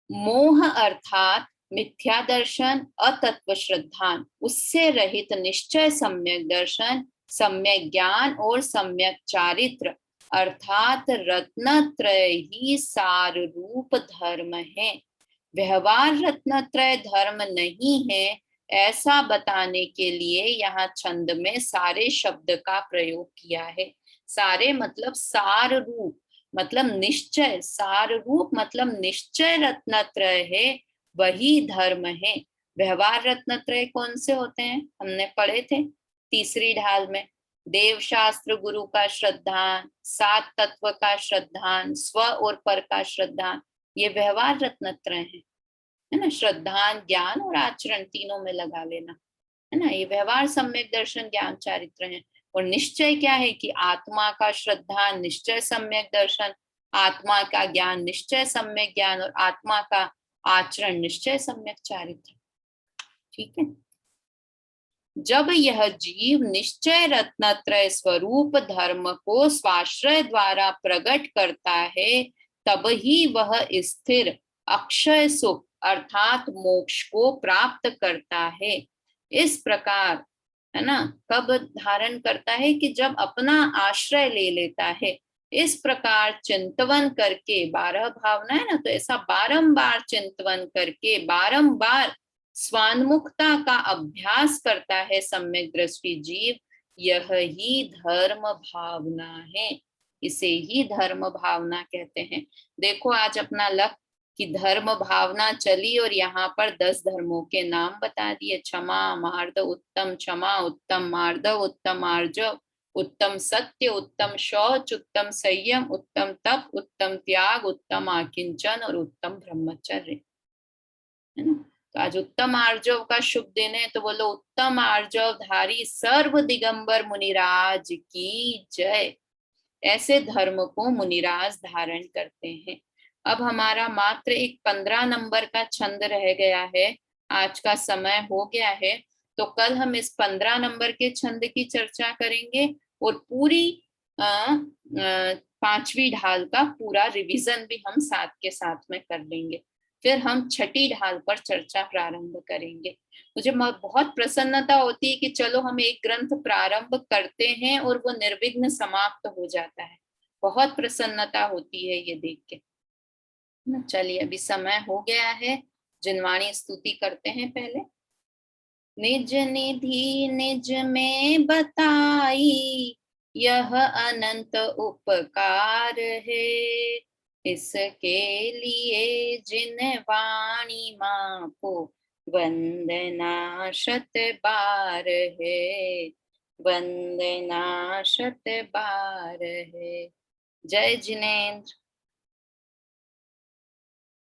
मोह अर्थात मिथ्या दर्शन, अतत्व श्रद्धान, उससे रहित निश्चय सम्यक दर्शन, सम्यक ज्ञान और सम्यक चारित्र अर्थात रत्नत्रय ही सार रूप धर्म है। व्यवहार रत्नत्रय धर्म नहीं है, ऐसा बताने के लिए यहाँ छंद में सारे शब्द का प्रयोग किया है। सारे मतलब सार रूप मतलब निश्चय, सार रूप मतलब निश्चय रत्नत्रय है, वही धर्म है। व्यवहार रत्नत्रय कौन से होते हैं? हमने पढ़े थे तीसरी ढाल में। देव शास्त्र गुरु का श्रद्धान, सात तत्व का श्रद्धान, स्व और पर का श्रद्धान, ये व्यवहार रत्नत्रय है ना। श्रद्धान, ज्ञान और आचरण तीनों में लगा लेना है ना। ये व्यवहार सम्यक दर्शन ज्ञान चारित्र है। और निश्चय क्या है? कि आत्मा का श्रद्धान निश्चय सम्यक दर्शन, आत्मा का ज्ञान निश्चय सम्यक ज्ञान और आत्मा का आचरण निश्चय सम्यक चारित्र। ठीक है। जब यह जीव निश्चय रत्नत्रय स्वरूप धर्म को स्वाश्रय द्वारा प्रकट करता है तब ही वह स्थिर अक्षय सुख अर्थात मोक्ष को प्राप्त करता है। इस प्रकार है ना, कब धारण करता है? कि जब अपना आश्रय ले लेता है। इस प्रकार चिंतवन करके, 12 भावना है ना, तो ऐसा बारंबार चिंतवन करके बारंबार स्वान्मुखता का अभ्यास करता है सम्यक दृष्टि जीव, यह ही धर्म भावना है। इसे ही धर्म भावना कहते हैं। देखो आज अपना लक्ष्य कि धर्म भावना चली और यहाँ पर 10 धर्मों के नाम बता दिए। क्षमा मार्दव, उत्तम क्षमा, उत्तम मार्दव, उत्तम आर्जव, उत्तम सत्य, उत्तम शौच, उत्तम संयम, उत्तम तप, उत्तम त्याग, उत्तम आकिंचन और उत्तम ब्रह्मचर्य, है ना। तो आज उत्तम आर्जव का शुभ दिन है, तो बोलो उत्तम आर्जव धारी सर्व दिगंबर मुनिराज की जय। ऐसे धर्म को मुनिराज धारण करते हैं। अब हमारा मात्र एक 15 नंबर का छंद रह गया है। आज का समय हो गया है, तो कल हम इस 15 नंबर के छंद की चर्चा करेंगे और पूरी पांचवी ढाल का पूरा रिवीजन भी हम साथ के साथ में कर लेंगे। फिर हम छठी ढाल पर चर्चा प्रारंभ करेंगे। मुझे बहुत प्रसन्नता होती है कि चलो हम एक ग्रंथ प्रारंभ करते हैं और वो निर्विघ्न समाप्त हो जाता है। बहुत प्रसन्नता होती है ये देख के। चलिए अभी समय हो गया है, जिनवाणी स्तुति करते हैं पहले। निज निधि निज में बताई, यह अनंत उपकार है। इसके लिए जिन वाणी माँ को वंदना शत बार है, वंदना शत बार है। जय जिनेन्द्र।